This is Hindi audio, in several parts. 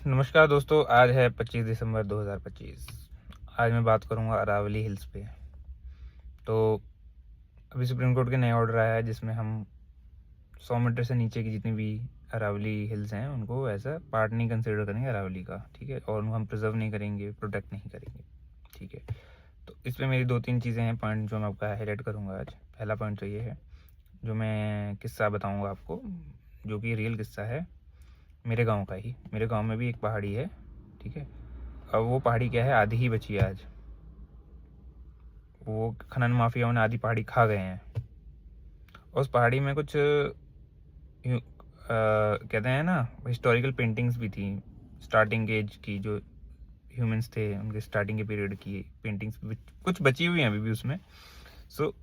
नमस्कार दोस्तों, आज है 25 दिसंबर 2025। आज मैं बात करूंगा अरावली हिल्स पे। तो अभी सुप्रीम कोर्ट के नए ऑर्डर आया है जिसमें हम 100 मीटर से नीचे की जितनी भी अरावली हिल्स हैं उनको ऐसा पार्ट नहीं कंसिडर करेंगे अरावली का, ठीक है। और उनको हम प्रिजर्व नहीं करेंगे, प्रोटेक्ट नहीं करेंगे, ठीक है। तो इस पर मेरी 2-3 चीज़ें हैं, पॉइंट जो मैं आपका हाईलाइट करूँगा आज। पहला पॉइंट तो ये है, जो मैं किस्सा बताऊँगा आपको, जो कि रियल किस्सा है मेरे गांव का ही। मेरे गांव में भी एक पहाड़ी है, ठीक है। अब वो पहाड़ी क्या है, आधी ही बची है आज। वो खनन माफियाओं ने आधी पहाड़ी खा गए हैं। उस पहाड़ी में कुछ कहते हैं ना, हिस्टोरिकल पेंटिंग्स भी थी, स्टार्टिंग एज की, जो ह्यूमंस थे उनके स्टार्टिंग के पीरियड की पेंटिंग्स कुछ बची हुई हैं अभी भी उसमें। सो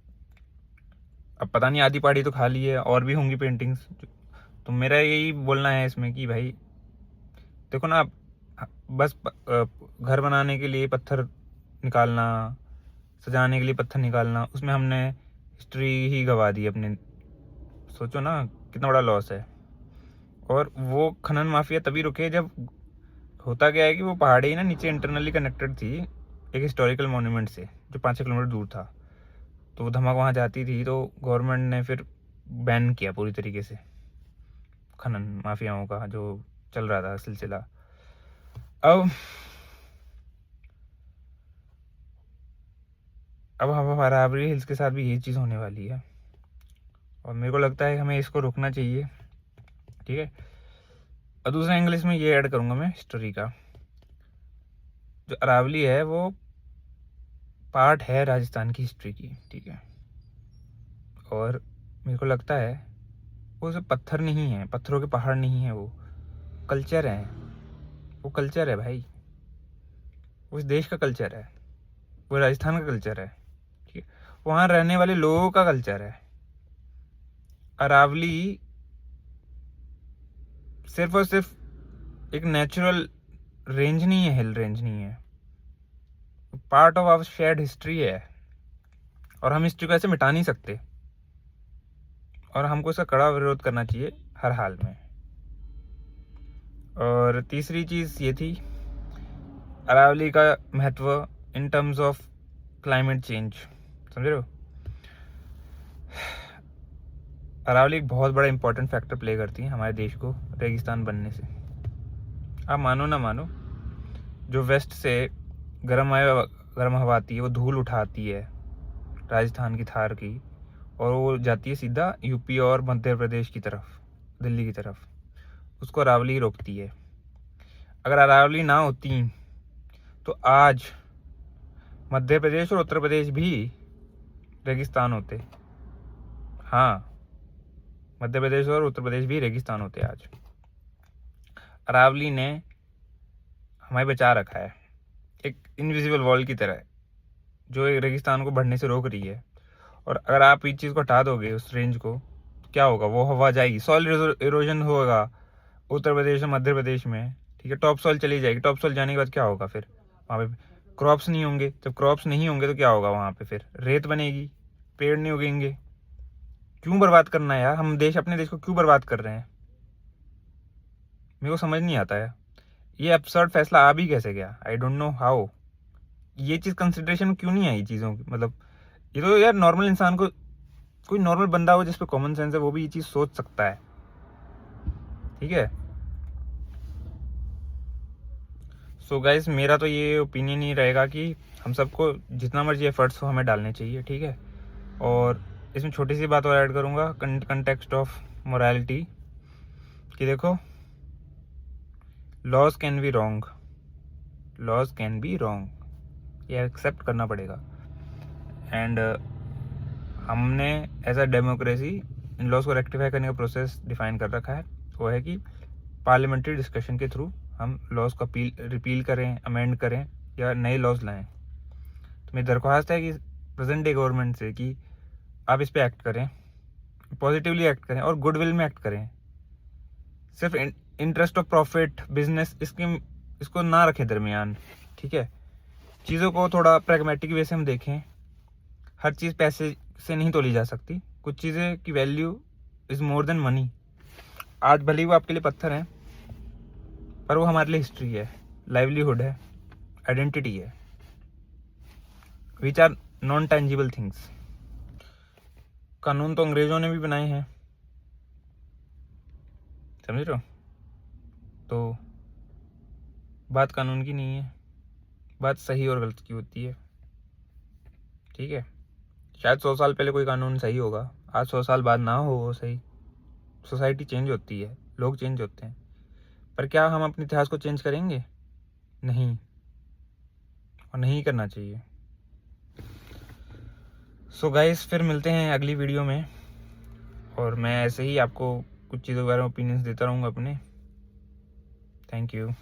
अब पता नहीं, आधी पहाड़ी तो खा ली है, और भी होंगी पेंटिंग्स। तो मेरा यही बोलना है इसमें कि भाई देखो ना, बस घर बनाने के लिए पत्थर निकालना, सजाने के लिए पत्थर निकालना, उसमें हमने हिस्ट्री ही गवा दी अपने। सोचो ना कितना बड़ा लॉस है। और वो खनन माफिया तभी रुके जब, होता क्या है कि वो पहाड़ी ना नीचे इंटरनली कनेक्टेड थी एक हिस्टोरिकल मॉन्यूमेंट से जो 5 किलोमीटर दूर था। तो वो धमक वहाँ जाती थी, तो गवर्नमेंट ने फिर बैन किया पूरी तरीके से खनन माफियाओं का जो चल रहा था सिलसिला। अब हम अरावली हिल्स के साथ भी यही चीज़ होने वाली है, और मेरे को लगता है हमें इसको रोकना चाहिए, ठीक है। और दूसरा एंगल इसमें ये ऐड करूँगा मैं हिस्ट्री का। जो अरावली है वो पार्ट है राजस्थान की हिस्ट्री की, ठीक है। और मेरे को लगता है वो सिर्फ पत्थर नहीं है, पत्थरों के पहाड़ नहीं है, वो कल्चर है। वो कल्चर है भाई, वो इस देश का कल्चर है, वो राजस्थान का कल्चर है, ठीक है। वहाँ रहने वाले लोगों का कल्चर है। अरावली सिर्फ और सिर्फ एक नेचुरल रेंज नहीं है, हिल रेंज नहीं है, part of our shared history है। और हम हिस्ट्री को ऐसे मिटा नहीं सकते, और हमको इसका कड़ा विरोध करना चाहिए हर हाल में। और तीसरी चीज़ ये थी अरावली का महत्व in terms of climate change, समझ रहे हो। अरावली एक बहुत बड़ा इंपॉर्टेंट फैक्टर प्ले करती है हमारे देश को रेगिस्तान बनने से। आप मानो ना मानो, जो वेस्ट से गर्म हवा आती है वो धूल उठाती है राजस्थान की थार की, और वो जाती है सीधा यूपी और मध्य प्रदेश की तरफ, दिल्ली की तरफ। उसको अरावली रोकती है। अगर अरावली ना होती तो आज मध्य प्रदेश और उत्तर प्रदेश भी रेगिस्तान होते। हाँ, मध्य प्रदेश और उत्तर प्रदेश भी रेगिस्तान होते आज। अरावली ने हमें बचा रखा है एक इनविजिबल वॉल की तरह, जो एक रेगिस्तान को बढ़ने से रोक रही है। और अगर आप इस चीज़ को हटा दोगे, उस रेंज को, तो क्या होगा, वो हवा जाएगी, सॉइल इरोजन होगा उत्तर प्रदेश और मध्य प्रदेश में, ठीक है। टॉप सॉइल चली जाएगी। टॉप सॉइल जाने के बाद क्या होगा, फिर वहाँ पे क्रॉप्स नहीं होंगे। जब क्रॉप्स नहीं होंगे तो क्या होगा, वहाँ पे फिर रेत बनेगी, पेड़ नहीं उगेंगे। क्यों बर्बाद करना है यार, हम अपने देश को क्यों बर्बाद कर रहे हैं, मेरे को समझ नहीं आता है। ये एब्सर्ड फैसला आ भी कैसे गया, आई डोंट नो हाउ। ये चीज़ कंसिडरेशन में क्यों नहीं आई चीज़ों की, मतलब ये तो यार नॉर्मल इंसान को, कोई नॉर्मल बंदा हो जिस पे कॉमन सेंस है, वो भी ये चीज़ सोच सकता है, ठीक है। सो गाइस, मेरा तो ये ओपिनियन ही रहेगा कि हम सबको जितना मर्जी एफर्ट्स हो हमें डालने चाहिए, ठीक है। और इसमें छोटी सी बात और ऐड करूँगा, कंटेक्स्ट ऑफ मोरालिटी, कि देखो laws can be wrong, laws can be wrong, ये एक्सेप्ट करना पड़ेगा। एंड हमने एज अ डेमोक्रेसी इन लॉज को रेक्टिफाई करने का प्रोसेस डिफाइन कर रखा है। वो है कि पार्लियामेंट्री डिस्कशन के थ्रू हम लॉज को रिपील करें, अमेंड करें, या नए लॉज लाएं। तो मेरी दरख्वास्त है कि प्रेजेंट डे गवर्नमेंट से कि आप इस पर एक्ट करें, पॉजिटिवली एक्ट करें और गुडविल में एक्ट करें। सिर्फ इंटरेस्ट ऑफ प्रॉफिट, बिजनेस, इसको ना रखें दरमियान, ठीक है। चीज़ों को थोड़ा प्रैग्मेटिक वे से हम देखें। हर चीज़ पैसे से नहीं तोली जा सकती। कुछ चीज़ें की value is more than money. आज भले ही वो आपके लिए पत्थर हैं, पर वो हमारे लिए हिस्ट्री है, लाइवलीहुड है, आइडेंटिटी है, which are non tangible things. कानून तो अंग्रेजों ने भी बनाए हैं, समझ रहे हो? तो बात कानून की नहीं है, बात सही और गलत की होती है, ठीक है? शायद 100 साल पहले कोई कानून सही होगा, आज 100 साल बाद ना हो वो सही। सोसाइटी चेंज होती है, लोग चेंज होते हैं, पर क्या हम अपने इतिहास को चेंज करेंगे? नहीं, और नहीं करना चाहिए। सो गाइस, फिर मिलते हैं अगली वीडियो में, और मैं ऐसे ही आपको कुछ चीज़ों के बारे में ओपिनियंस देता रहूँगा अपने। Thank you.